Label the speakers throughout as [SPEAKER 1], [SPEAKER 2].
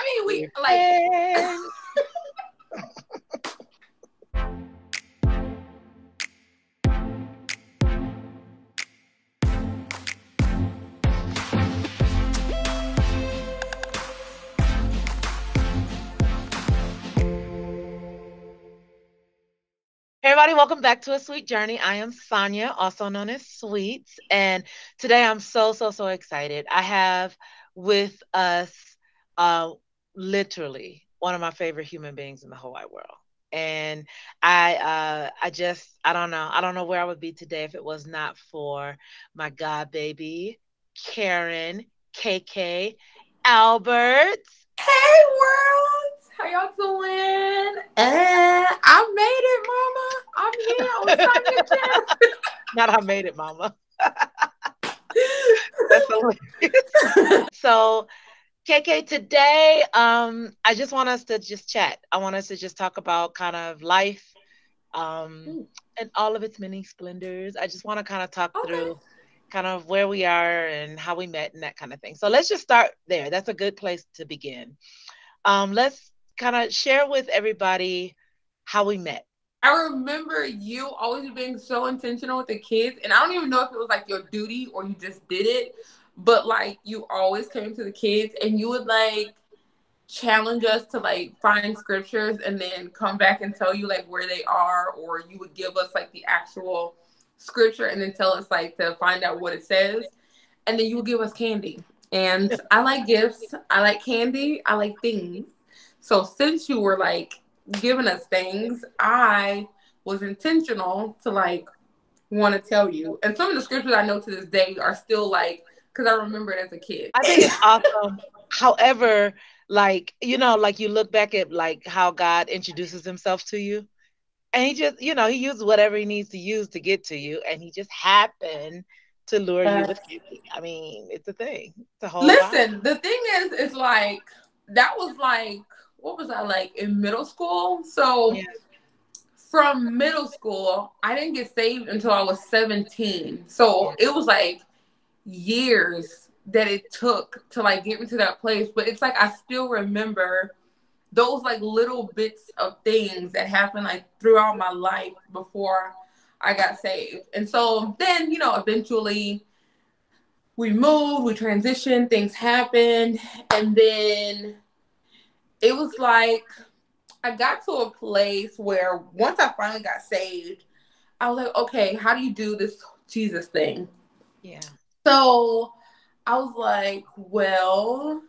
[SPEAKER 1] I mean, we like.
[SPEAKER 2] Hey everybody, welcome back to A Sweet Journey. I am Sonia, also known as Sweets, and today I'm so excited. I have with us uh literally one of my favorite human beings in the whole wide world. And I don't know. I don't know where I would be today if it was not for my god baby, Karin, KK, Albert.
[SPEAKER 1] Hey world, how y'all doing? I made it, mama. I'm here on Sonya channel.
[SPEAKER 2] Not I made it, mama. That's hilarious. So KK, today, I just want us to just chat. I want us to just talk about kind of life, um, and all of its many splendors. I just want to kind of talk
[SPEAKER 1] Okay.
[SPEAKER 2] through kind of where we are and how we met and that kind of thing. So let's just start there. That's a good place to begin. Let's kind of share with everybody how we met.
[SPEAKER 1] I remember you always being so intentional with the kids, and I don't even know if it was like your duty or you just did it, but like you always came to the kids and you would like challenge us to like find scriptures and then come back and tell you like where they are, or you would give us like the actual scripture and then tell us like to find out what it says, and then you would give us candy. And I like gifts, I like candy, I like things. So since you were like giving us things, I was intentional to like want to tell you. And some of the scriptures I know to this day are still like, because I remember it as a kid.
[SPEAKER 2] I think it's awesome. However, like, like you look back at like how God introduces himself to you. And he just, he used whatever he needs to use to get to you. And he just happened to lure you with candy. I mean, it's a thing. It's a whole vibe.
[SPEAKER 1] Listen, the thing is like, that was like, what was I like in middle school? So
[SPEAKER 2] Yeah.
[SPEAKER 1] from middle school, I didn't get saved until I was 17. So
[SPEAKER 2] Yeah.
[SPEAKER 1] it was like years that it took to like get me to that place. But it's like I still remember those like little bits of things that happened like throughout my life before I got saved. And so then, eventually we moved, we transitioned, things happened, and then it was like I got to a place where once I finally got saved, I was like, okay, how do you do this Jesus thing?
[SPEAKER 2] Yeah.
[SPEAKER 1] So I was like, well,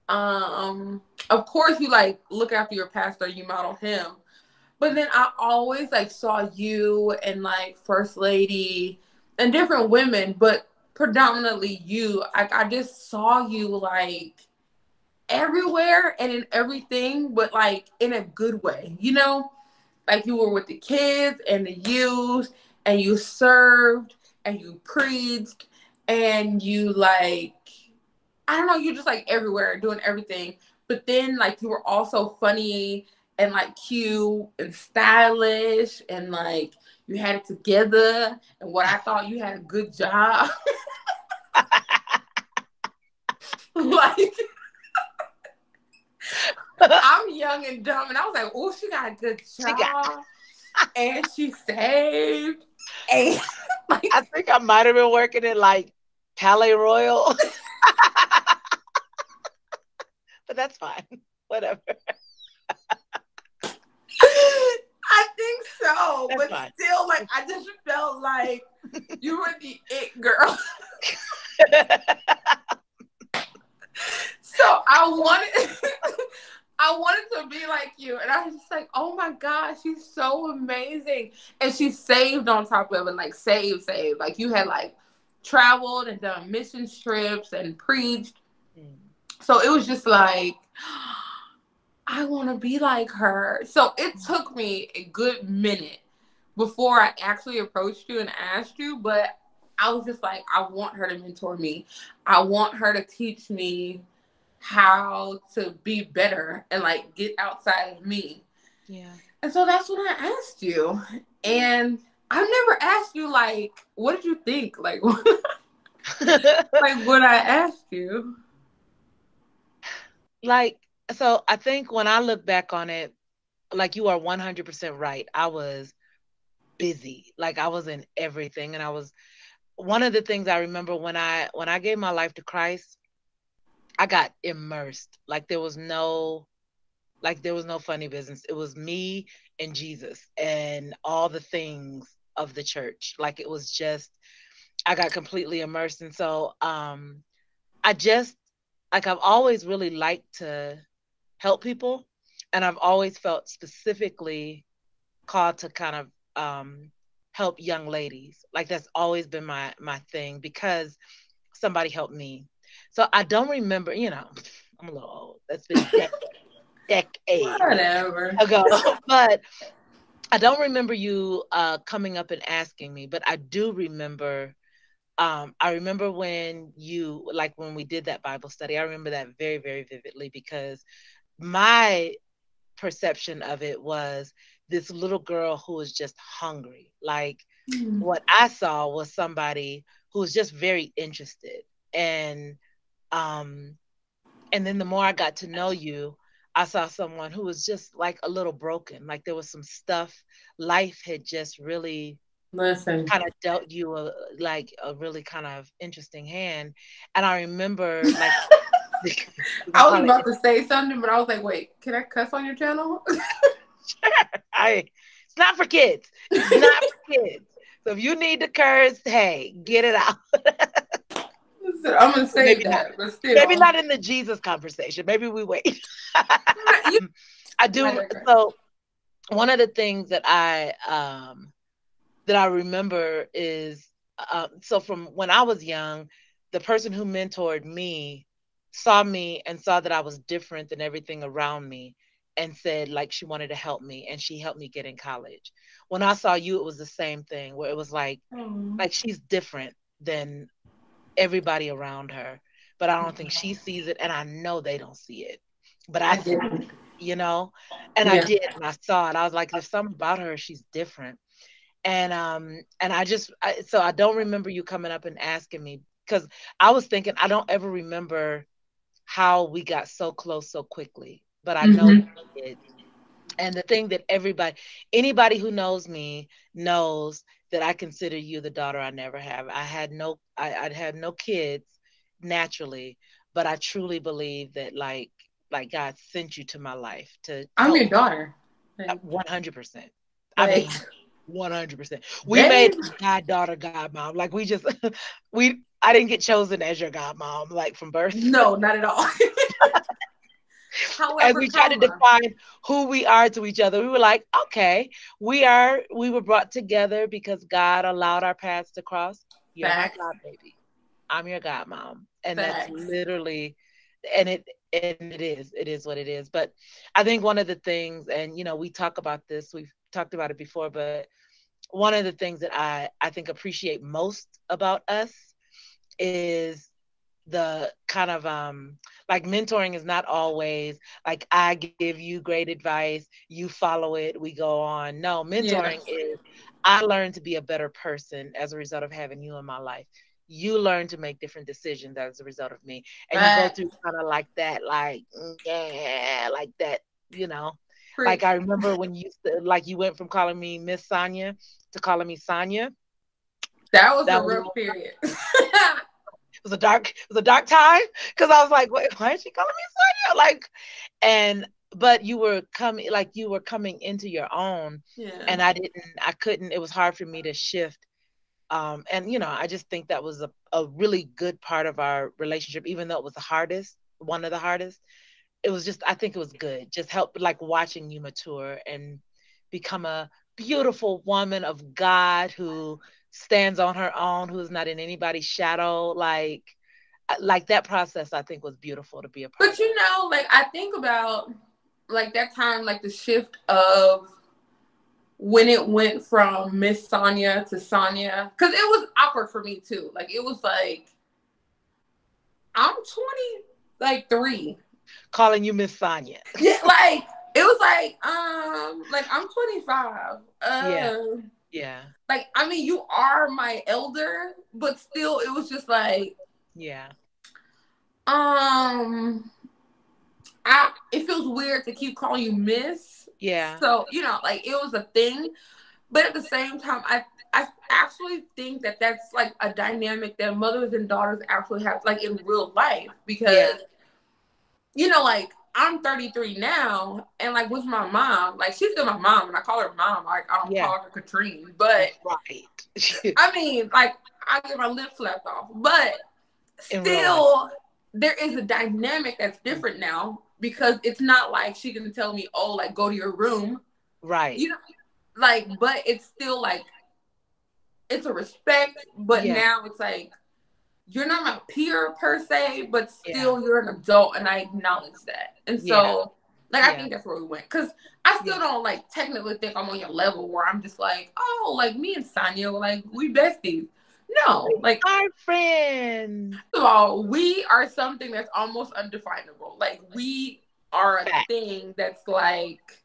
[SPEAKER 1] of course you like look after your pastor, you model him. But then I always like saw you and like First Lady and different women, but predominantly you. I just saw you like everywhere and in everything, but like in a good way, Like you were with the kids and the youth, and you served and you preached and you like, I don't know, you just like everywhere doing everything. But then like you were also funny and like cute and stylish and like you had it together. And what I thought you had a good job. Like I'm young and dumb, and I was like, oh, she got a good
[SPEAKER 2] She got,
[SPEAKER 1] job, and she saved, and like,
[SPEAKER 2] I think I might have been working in like Palais Royal, but that's fine. Whatever.
[SPEAKER 1] I think so,
[SPEAKER 2] That's
[SPEAKER 1] but
[SPEAKER 2] fine.
[SPEAKER 1] still, like, I just felt like you were the it girl. So I wanted, I wanted to be like you, and I was just like, oh my god, she's so amazing, and she saved on top of it, like saved. Like you had like traveled and done mission trips and preached.
[SPEAKER 2] Mm.
[SPEAKER 1] So it was just like, I want to be like her. So it took me a good minute before I actually approached you and asked you, but I was just like, I want her to mentor me. I want her to teach me how to be better and like get outside of me.
[SPEAKER 2] Yeah.
[SPEAKER 1] And so that's when I asked you. And I've never asked you like, what did you think? Like, like when I asked you.
[SPEAKER 2] Like So I think when I look back on it, like you are 100% right. I was busy. Like I was in everything, and I was one of the things I remember when I gave my life to Christ, I got immersed. Like there was no funny business. It was me and Jesus and all the things of the church. Like it was just I got completely immersed. And so I just like I've always really liked to help people, and I've always felt specifically called to kind of help young ladies. Like that's always been my thing because somebody helped me. So I don't remember, I'm a little old. That's been decades
[SPEAKER 1] Whatever.
[SPEAKER 2] ago. But I don't remember you coming up and asking me, but I do remember I remember when you like when we did that Bible study. I remember that very, very vividly because my perception of it was this little girl who was just hungry. Like what I saw was somebody who was just very interested. Um and then the more I got to know you, I saw someone who was just like a little broken. Like there was some stuff life had just really
[SPEAKER 1] Listen,
[SPEAKER 2] kind of dealt you a really kind of interesting hand. And I remember like we're gonna
[SPEAKER 1] I was
[SPEAKER 2] call it
[SPEAKER 1] about to say something, but I was like, wait, can I cuss on your channel?
[SPEAKER 2] I it's not for kids. It's not for kids. So if you need to curse, hey, get it out.
[SPEAKER 1] Listen, I'm gonna save
[SPEAKER 2] Maybe not.
[SPEAKER 1] that, but
[SPEAKER 2] Maybe
[SPEAKER 1] still,
[SPEAKER 2] not in the Jesus conversation. Maybe we wait.
[SPEAKER 1] you,
[SPEAKER 2] I
[SPEAKER 1] I
[SPEAKER 2] do.
[SPEAKER 1] digress.
[SPEAKER 2] So one of the things that I remember is so from when I was young, the person who mentored me saw me and saw that I was different than everything around me and said like she wanted to help me and she helped me get in college. When I saw you, it was the same thing where it was
[SPEAKER 1] Oh,
[SPEAKER 2] like she's different than everybody around her, but I don't think she sees it and I know they don't see it. But I
[SPEAKER 1] I
[SPEAKER 2] see
[SPEAKER 1] did.
[SPEAKER 2] it, you know? And I
[SPEAKER 1] Yeah.
[SPEAKER 2] did and I saw it. I was like, there's something about her, she's different. And so I don't remember you coming up and asking me because I was thinking I don't ever remember how we got so close so quickly, but I know
[SPEAKER 1] Hmm.
[SPEAKER 2] we did. And the thing that anybody who knows me knows that I consider you the daughter I never have. I'd had no kids naturally, but I truly believe that like God sent you to my life to
[SPEAKER 1] I'm
[SPEAKER 2] help
[SPEAKER 1] your
[SPEAKER 2] me
[SPEAKER 1] daughter. Like,
[SPEAKER 2] 100%. I
[SPEAKER 1] like,
[SPEAKER 2] mean, 100%. We made
[SPEAKER 1] babe.
[SPEAKER 2] a goddaughter, godmom. Like we just, I didn't get chosen as your godmom, like from birth.
[SPEAKER 1] No, not at all.
[SPEAKER 2] As
[SPEAKER 1] However,
[SPEAKER 2] we tried to
[SPEAKER 1] comma.
[SPEAKER 2] define who we are to each other, we were like, okay, we were brought together because God allowed our paths to cross. You're my
[SPEAKER 1] Facts.
[SPEAKER 2] god baby. I'm your godmom. And that's
[SPEAKER 1] Facts.
[SPEAKER 2] literally, and it is what it is. But I think one of the things, and we talk about this, we've talked about it before, but one of the things that I think appreciate most about us is the kind of like mentoring is not always like I give you great advice, you follow it, we go on. No,
[SPEAKER 1] Yeah.
[SPEAKER 2] mentoring is I learn to be a better person as a result of having you in my life. You learn to make different decisions as a result of me. And you go
[SPEAKER 1] Facts.
[SPEAKER 2] through kind of like that, like, yeah, like that, you know. Like
[SPEAKER 1] Preach.
[SPEAKER 2] I remember when like you went from calling me Miss Sonia to calling me Sonia.
[SPEAKER 1] That was a
[SPEAKER 2] That was
[SPEAKER 1] rough period.
[SPEAKER 2] it was a dark time because I was like, wait, why is she calling me Sonia? Like, and but you were coming into your own,
[SPEAKER 1] Yeah.
[SPEAKER 2] and I couldn't. It was hard for me to shift. And I just think that was a really good part of our relationship, even though it was the hardest, one of the hardest. It was just I think it was good. Just help like watching you mature and become a beautiful woman of God who stands on her own, who's not in anybody's shadow. Like that process I think was beautiful to be a
[SPEAKER 1] But
[SPEAKER 2] part of.
[SPEAKER 1] like I think about like that time, like the shift of when it went from Miss Sonia to Sonia, because it was awkward for me too. Like it was like I'm 20, like 3.
[SPEAKER 2] Calling you Miss Sonia.
[SPEAKER 1] Yeah, like it was like I'm 25.
[SPEAKER 2] Yeah, yeah,
[SPEAKER 1] Like I mean, you are my elder, but still, it was just like
[SPEAKER 2] yeah,
[SPEAKER 1] um it feels weird to keep calling you Miss.
[SPEAKER 2] Yeah.
[SPEAKER 1] So, like it was a thing. But at the same time, I actually think that that's like a dynamic that mothers and daughters actually have like in real life
[SPEAKER 2] Yeah.
[SPEAKER 1] because like I'm 33 now, and like with my mom, like she's still my mom, and I call her mom. Like I don't
[SPEAKER 2] Yeah.
[SPEAKER 1] call her Katrine, but
[SPEAKER 2] Right.
[SPEAKER 1] I mean, like I get my lip slapped off, but
[SPEAKER 2] In real life.
[SPEAKER 1] still, there is a dynamic that's different now because it's not like she can tell me, "Oh, like go to your room,"
[SPEAKER 2] Right.
[SPEAKER 1] you know, like, but it's still like it's a respect, but
[SPEAKER 2] Yeah.
[SPEAKER 1] now it's like you're not my peer per se, but
[SPEAKER 2] Yeah.
[SPEAKER 1] still you're an adult, and I acknowledge that. And
[SPEAKER 2] Yeah.
[SPEAKER 1] so, like, I
[SPEAKER 2] Yeah.
[SPEAKER 1] think that's where we went because I
[SPEAKER 2] Yeah.
[SPEAKER 1] still don't like technically think I'm on your level where I'm just like, oh, like me and Sonya, like we besties. No, like
[SPEAKER 2] Our friend.
[SPEAKER 1] first of all, we are something that's almost undefinable. Like we are a
[SPEAKER 2] Fact.
[SPEAKER 1] thing that's like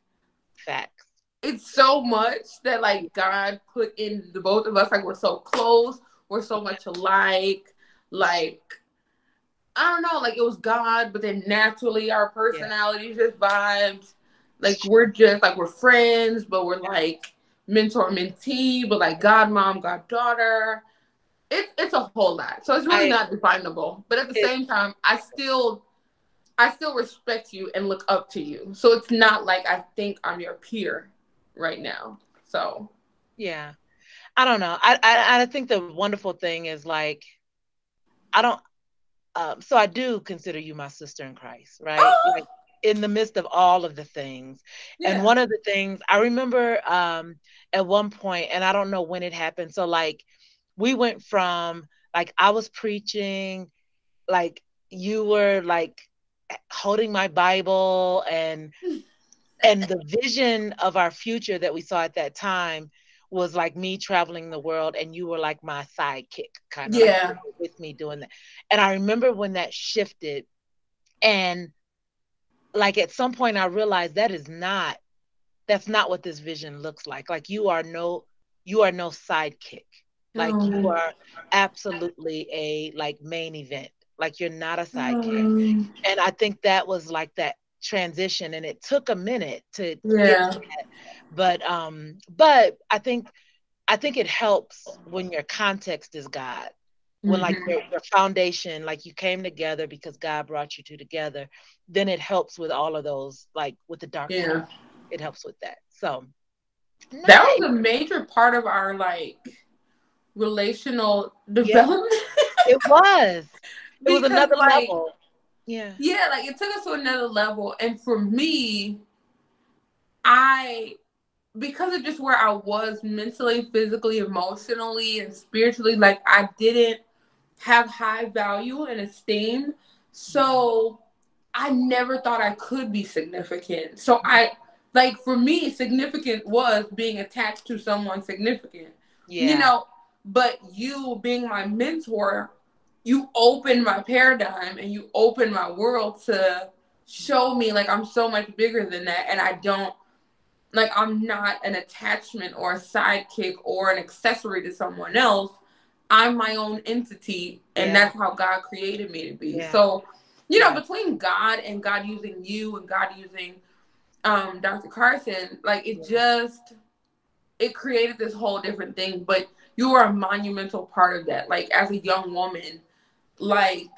[SPEAKER 2] Facts.
[SPEAKER 1] it's so much that
[SPEAKER 2] Yeah.
[SPEAKER 1] like God put in the both of us. Like we're so close, we're so much alike. Like I don't know, like it was God, but then naturally our
[SPEAKER 2] Yeah.
[SPEAKER 1] personalities just vibes. Like we're just like we're friends, but we're like mentor mentee, but like God mom, God daughter. It's a whole lot. So it's really
[SPEAKER 2] I
[SPEAKER 1] not definable. But at the
[SPEAKER 2] it,
[SPEAKER 1] same time, I still respect you and look up to you. So it's not like I think I'm your peer right now. So
[SPEAKER 2] yeah. I don't know. I think the wonderful thing is like I don't so I do consider you my sister in Christ, right?
[SPEAKER 1] oh
[SPEAKER 2] Like in the midst of all of the things. And
[SPEAKER 1] yeah.
[SPEAKER 2] one of the things I remember at one point, and I don't know when it happened. So like we went from like I was preaching, like you were like holding my Bible and the vision of our future that we saw at that time was like me traveling the world and you were like my sidekick, kind of like you
[SPEAKER 1] Yeah.
[SPEAKER 2] were with me doing that. And I remember when that shifted, and like at some point I realized that's not what this vision looks like. Like you are no sidekick. Like you
[SPEAKER 1] Oh,
[SPEAKER 2] are absolutely a like main event. Like you're not a sidekick.
[SPEAKER 1] um,
[SPEAKER 2] And I think that was like that transition, and it took a minute to get
[SPEAKER 1] yeah.
[SPEAKER 2] to that. But I think it helps when your context is God. When like
[SPEAKER 1] Hmm.
[SPEAKER 2] your foundation, like you came together because God brought you two together, then it helps with all of those, like with the dark time.
[SPEAKER 1] Yeah.
[SPEAKER 2] It helps with that. So
[SPEAKER 1] That
[SPEAKER 2] nice.
[SPEAKER 1] was a major part of our like relational
[SPEAKER 2] Yeah,
[SPEAKER 1] development
[SPEAKER 2] it was. It was
[SPEAKER 1] because
[SPEAKER 2] another
[SPEAKER 1] like
[SPEAKER 2] level. Yeah.
[SPEAKER 1] yeah, like it took us to another level. And for me, I because of just where I was mentally, physically, emotionally, and spiritually, like I didn't have high value and esteem.
[SPEAKER 2] Mhm.
[SPEAKER 1] So I never thought I could be significant. So I like for me, significant was being attached to someone significant. You
[SPEAKER 2] Yeah.
[SPEAKER 1] know, but you being my mentor, you opened my paradigm and you opened my world to show me like I'm so much bigger than that and I don't like I'm not an attachment or a sidekick or an accessory to someone else. I'm my own entity, and
[SPEAKER 2] Yeah.
[SPEAKER 1] that's how God created me to be.
[SPEAKER 2] Yeah.
[SPEAKER 1] So,
[SPEAKER 2] Yeah.
[SPEAKER 1] between God and God using you and God using Dr. Carson, like
[SPEAKER 2] Yeah.
[SPEAKER 1] it created this whole different thing. But you were a monumental part of that. Like as a young woman, like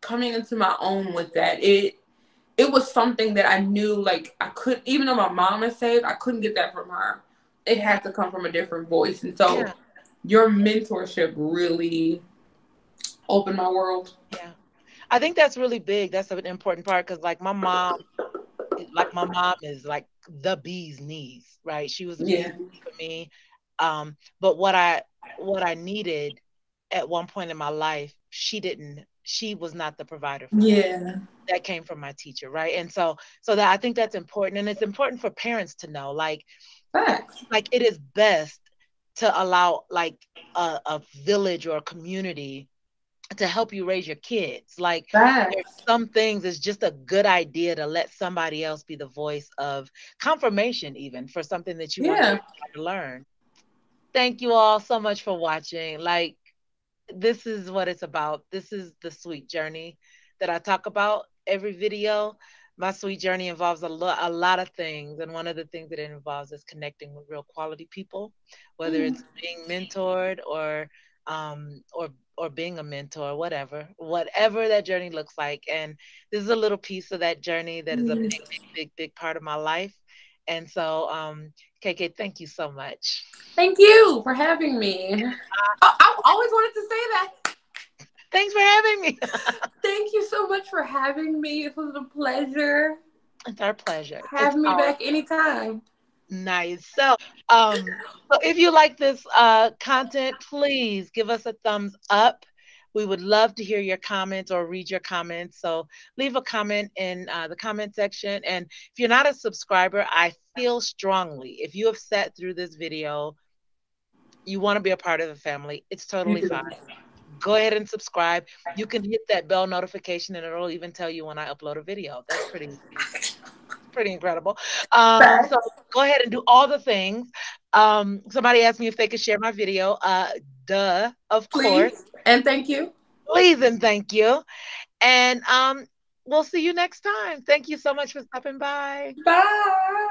[SPEAKER 1] coming into my own with that, it was something that I knew like I could even though my mom is saved, I couldn't get that from her. It
[SPEAKER 2] Yeah.
[SPEAKER 1] had to come from a different voice. And
[SPEAKER 2] Yeah.
[SPEAKER 1] so your mentorship really opened my world.
[SPEAKER 2] Yeah. I think that's really big. That's an important part because like my mom is like the bee's knees, right? She was the bee's
[SPEAKER 1] Yeah.
[SPEAKER 2] knees for me. But what I needed at one point in my life, she was not the provider for that.
[SPEAKER 1] Yeah.
[SPEAKER 2] That came from my teacher, right? And so that I think that's important. And it's important for parents to know,
[SPEAKER 1] Facts.
[SPEAKER 2] like it is best to allow like a village or a community to help you raise your kids. Like there's
[SPEAKER 1] Facts.
[SPEAKER 2] some things it's just a good idea to let somebody else be the voice of confirmation, even for something that you want your
[SPEAKER 1] Yeah.
[SPEAKER 2] child to learn. Thank you all so much for watching. Like this is what it's about. This is the sweet journey that I talk about every video. My sweet journey involves a lot of things, and one of the things that it involves is connecting with real quality people, whether
[SPEAKER 1] Mm.
[SPEAKER 2] it's being mentored um, or or being a mentor, whatever that journey looks like. And this is a little piece of that journey that is a
[SPEAKER 1] Mm.
[SPEAKER 2] big part of my life. And so, KK, thank you so much.
[SPEAKER 1] Thank you for having me. Oh, I always wanted to say that.
[SPEAKER 2] Thanks for having me.
[SPEAKER 1] Thank you so much for having me. It was a pleasure.
[SPEAKER 2] It's our pleasure. It's
[SPEAKER 1] Have me
[SPEAKER 2] our
[SPEAKER 1] back anytime.
[SPEAKER 2] Nice. So if you like this content, please give us a thumbs up. We would love to hear your comments or read your comments. So leave a comment in the comment section. And if you're not a subscriber, I feel strongly if you have sat through this video, you want to be a part of the family, it's
[SPEAKER 1] You
[SPEAKER 2] totally
[SPEAKER 1] do.
[SPEAKER 2] fine. Go ahead and subscribe. You can hit that bell notification and it'll even tell you when I upload a video. That's pretty incredible. So
[SPEAKER 1] Facts.
[SPEAKER 2] go ahead and do all the things. Somebody asked me if they could share my video. Duh, of course.
[SPEAKER 1] Please. And thank you.
[SPEAKER 2] Please and thank you. And we'll see you next time. Thank you so much for stopping by.
[SPEAKER 1] Bye.